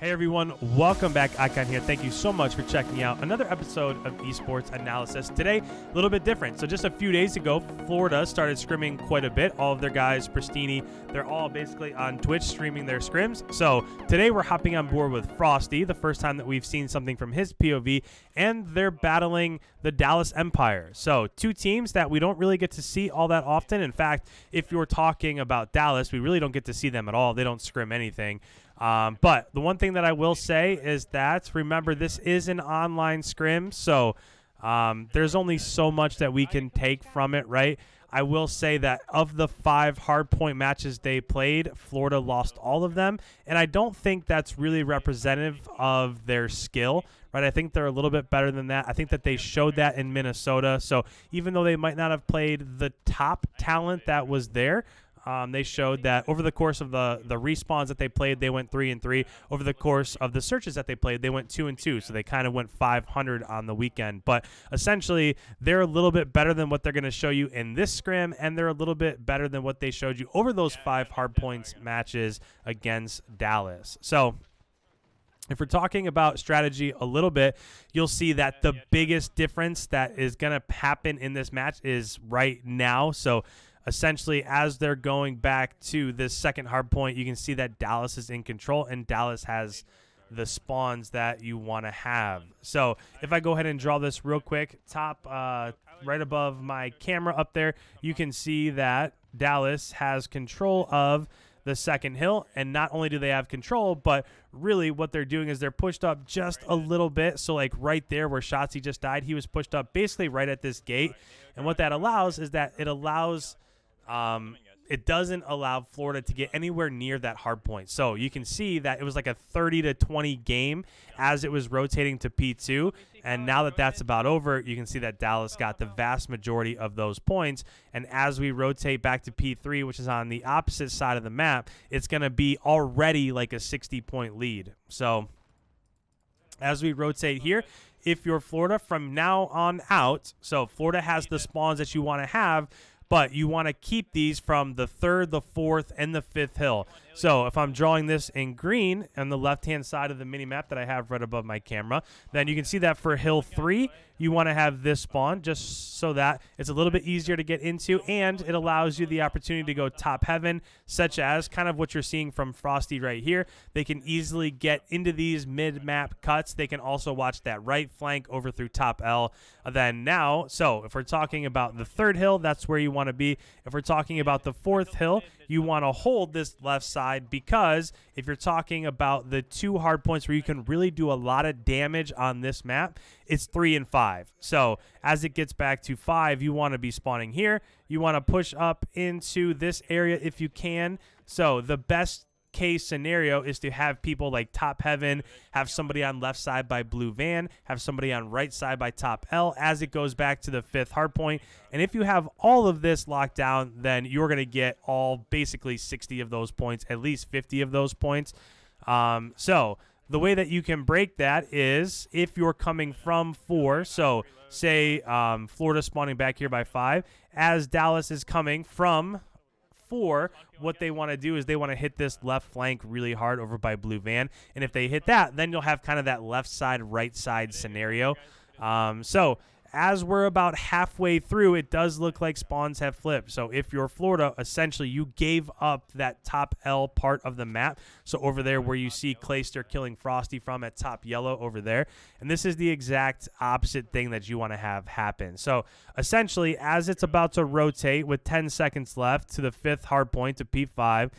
Hey everyone, welcome back. Icon here. Thank you so much for checking out another episode of Esports Analysis. Today, a little bit different. So just a few days ago, Florida started scrimming quite a bit. All of their guys, FROSTY, they're all basically on Twitch streaming their scrims. So today we're hopping on board with FROSTY, the first time that we've seen something from his POV, and they're battling the Dallas Empire. So two teams that we don't really get to see all that often. In fact, if you're talking about Dallas, we really don't get to see them at all. They don't scrim anything. But the one thing that I will say is that, remember, this is an online scrim, so there's only so much that we can take from it, right? I will say that of the 5 hardpoint matches they played, Florida lost all of them, and I don't think that's really representative of their skill, right? I think they're a little bit better than that. I think that they showed that in Minnesota, so even though they might not have played the top talent that was there, they showed that over the course of the respawns that they played, they went 3-3. Over the course of the searches that they played, they went 2-2. So they kind of went 500 on the weekend. But essentially, they're a little bit better than what they're going to show you in this scrim, and they're a little bit better than what they showed you over those 5 hardpoints matches against Dallas. So if we're talking about strategy a little bit, you'll see that the biggest difference that is going to happen in this match is right now. So essentially, as they're going back to this second hard point, you can see that Dallas is in control, and Dallas has the spawns that you want to have. So if I go ahead and draw this real quick, top right above my camera up there, you can see that Dallas has control of the second hill, and not only do they have control, but really what they're doing is they're pushed up just a little bit. So like right there where Shotzzy just died, he was pushed up basically right at this gate, and what that allows is that it doesn't allow Florida to get anywhere near that hard point. So you can see that it was like a 30-20 game as it was rotating to P2. And now that that's about over, you can see that Dallas got the vast majority of those points. And as we rotate back to P3, which is on the opposite side of the map, it's going to be already like a 60-point lead. So as we rotate here, if you're Florida from now on out, so Florida has the spawns that you want to have, but you want to keep these from the 3rd, the 4th, and the 5th hill. So if I'm drawing this in green on the left-hand side of the mini-map that I have right above my camera, then you can see that for hill 3, you want to have this spawn just so that it's a little bit easier to get into, and it allows you the opportunity to go top heaven, such as kind of what you're seeing from FROSTY right here. They can easily get into these mid-map cuts. They can also watch that right flank over through top L. Then now, so if we're talking about the 3rd hill, that's where you want to be. If we're talking about the 4th hill, you want to hold this left side, because if you're talking about the 2 hard points where you can really do a lot of damage on this map, it's 3 and 5. So as it gets back to 5, you want to be spawning here. You want to push up into this area if you can. So the best case scenario is to have people like top heaven, have somebody on left side by blue van, have somebody on right side by top L as it goes back to the 5th hard point. And if you have all of this locked down, then you're going to get all basically 60 of those points, at least 50 of those points. So the way that you can break that is if you're coming from 4, so say Florida spawning back here by 5, as Dallas is coming from 4, what they want to do is they want to hit this left flank really hard over by blue van, and if they hit that, then you'll have kind of that left side right side scenario. So as we're about halfway through, it does look like spawns have flipped. So if you're Florida, essentially you gave up that top L part of the map. So over there where you see Clayster killing FROSTY from at top yellow over there. And this is the exact opposite thing that you want to have happen. So essentially, as it's about to rotate with 10 seconds left to the 5th hard point to P5,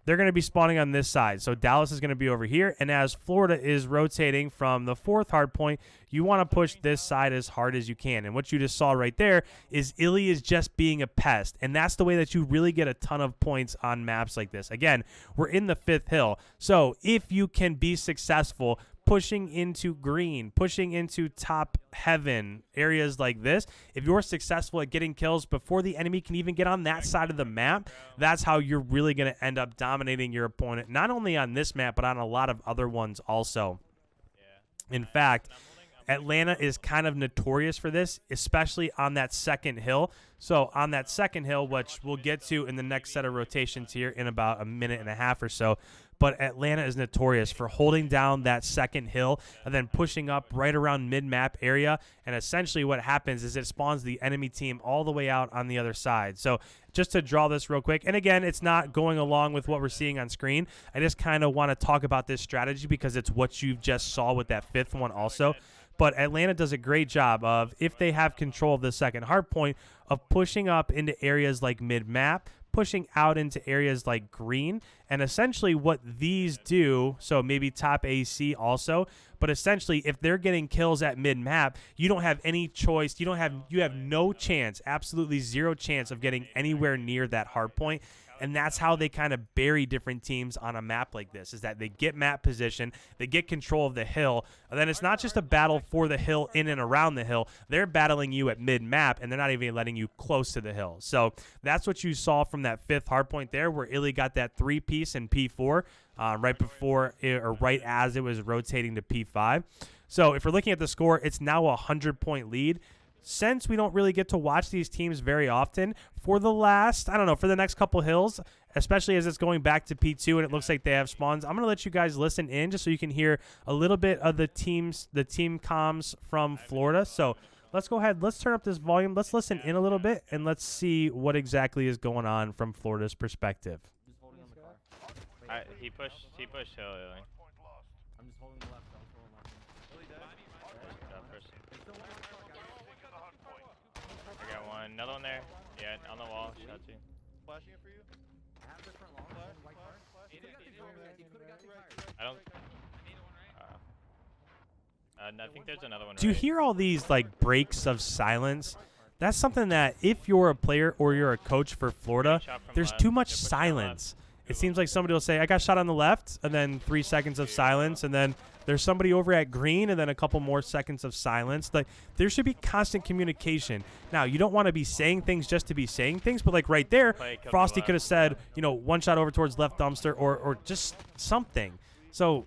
they're going to be spawning on this side. So Dallas is going to be over here. And as Florida is rotating from the 4th hard point, you want to push this side as hard as you can. And what you just saw right there is Illy is just being a pest. And that's the way that you really get a ton of points on maps like this. Again, we're in the 5th hill. So if you can be successful pushing into green, pushing into top heaven, areas like this, if you're successful at getting kills before the enemy can even get on that side of the map, that's how you're really going to end up dominating your opponent, not only on this map, but on a lot of other ones also. In fact, Atlanta is kind of notorious for this, especially on that second hill. So on that second hill, which we'll get to in the next set of rotations here in about a minute and a half or so, but Atlanta is notorious for holding down that second hill and then pushing up right around mid-map area. And essentially what happens is it spawns the enemy team all the way out on the other side. So just to draw this real quick, and again, it's not going along with what we're seeing on screen. I just kind of want to talk about this strategy because it's what you just saw with that fifth one also. But Atlanta does a great job of, if they have control of the second hardpoint, of pushing up into areas like mid-map, pushing out into areas like green, and essentially what these do, so maybe top AC also, but essentially if they're getting kills at mid-map, you don't have any choice, you have no chance, absolutely zero chance of getting anywhere near that hardpoint. And that's how they kind of bury different teams on a map like this, is that they get map position, they get control of the hill, and then it's not just a battle for the hill in and around the hill. They're battling you at mid-map, and they're not even letting you close to the hill. So that's what you saw from that fifth hardpoint there, where Illy got that 3-piece in P4 right before or right as it was rotating to P5. So if we're looking at the score, it's now a 100-point lead. Since we don't really get to watch these teams very often, for the last, I don't know, for the next couple hills, especially as it's going back to P2 and it looks like they have spawns, I'm going to let you guys listen in just so you can hear a little bit of the team comms from Florida. So let's go ahead. Let's turn up this volume. Let's listen in a little bit, and let's see what exactly is going on from Florida's perspective. He pushed hill. I'm just holding the left. I got one. Another one there. Yeah, on the wall. Shot two. Flashing it for you. I have the front long. White car. He could have got the fire. I don't. I think there's another one. Do you right. hear all these like breaks of silence? That's something that if you're a player or you're a coach for Florida, there's too much silence. It seems like somebody will say, I got shot on the left, and then 3 seconds of silence, and then there's somebody over at green, and then a couple more seconds of silence. Like, there should be constant communication. Now, you don't want to be saying things just to be saying things, but like right there, Frosty could have said, you know, one shot over towards left dumpster or just something. So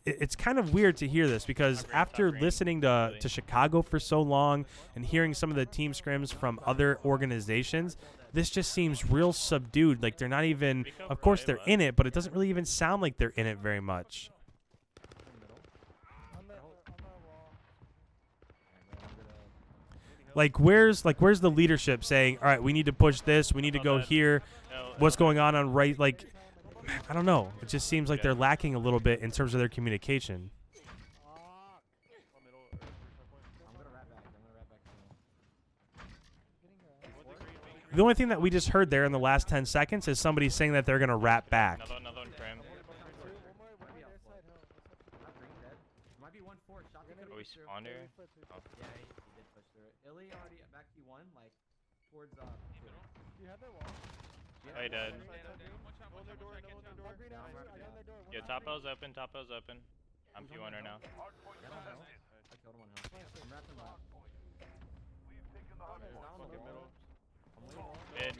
it's kind of weird to hear this because after listening to Chicago for so long and hearing some of the team scrims from other organizations, this just seems real subdued. Like they're not even, of course they're in it, but it doesn't really even sound like they're in it very much. Like where's the leadership saying, all right, we need to push this, we need to go here. What's going on right? Like, I don't know. It just seems like they're lacking a little bit in terms of their communication. The only thing that we just heard there in the last 10 seconds is somebody saying that they're going to wrap back. Another one Scrim. Are we spawned here? Oh. Yeah, he did push through it. Illy already back P1, like towards You have that wall. Oh, he did. Yeah, Top L's open. I'm P1 right now. I killed one hill. I'm wrapping left.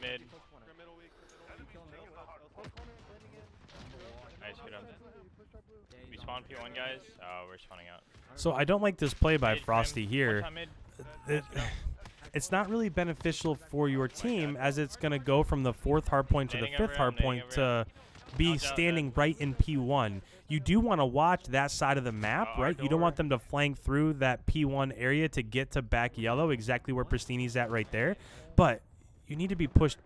Mid. Nice, good up. We spawn P1, guys. Oh, we're spawning out. So I don't like this play by Frosty here. Mid. It's not really beneficial for your team as it's going to go from the 4th hardpoint to the 5th hardpoint to be standing right in P1. You do want to watch that side of the map, right? You don't want them to flank through that P1 area to get to back yellow, exactly where Pristini's at right there. But you need to be pushed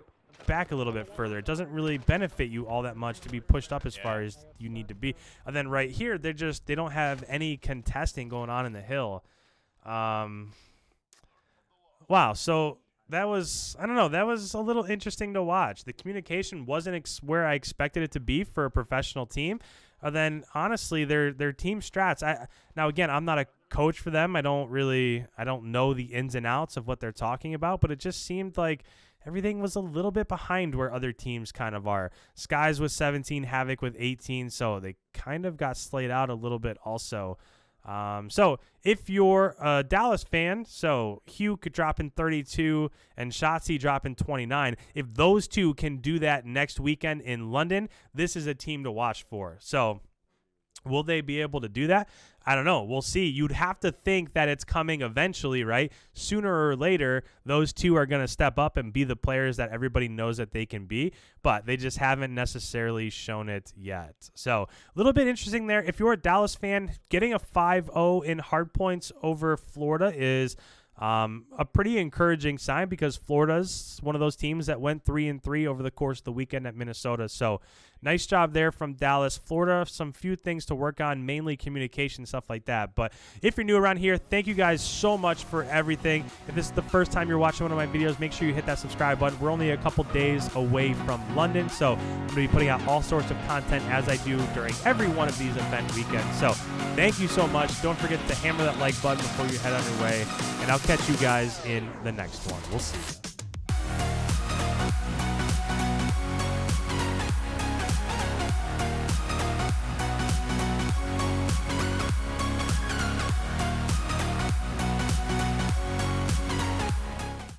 back a little bit further. It doesn't really benefit you all that much to be pushed up as far as you need to be. And then right here, they don't have any contesting going on in the hill. Wow, so that was, I don't know, that was a little interesting to watch. The communication wasn't where I expected it to be for a professional team. And then, honestly, their team strats, now, again, I'm not a coach for them. I don't know the ins and outs of what they're talking about, but it just seemed like everything was a little bit behind where other teams kind of are. Skies with 17, Havoc with 18, so they kind of got slayed out a little bit also. So if you're a Dallas fan, so Hugh could drop in 32 and Shotzi drop in 29. If those two can do that next weekend in London, this is a team to watch for. So Will they be able to do that? I don't know. We'll see. You'd have to think that it's coming eventually, right? Sooner or later, those two are going to step up and be the players that everybody knows that they can be, but they just haven't necessarily shown it yet. So a little bit interesting there. If you're a Dallas fan, getting a 5-0 in Hardpoints over Florida is a pretty encouraging sign, because Florida's one of those teams that went 3-3 over the course of the weekend at Minnesota. So nice job there from Dallas. Florida, some few things to work on, mainly communication, stuff like that. But if you're new around here, thank you guys so much for everything. If this is the first time you're watching one of my videos, make sure you hit that subscribe button. We're only a couple days away from London, so I'm going to be putting out all sorts of content as I do during every one of these event weekends. So thank you so much. Don't forget to hammer that like button before you head on your way, and I'll catch you guys in the next one. We'll see you.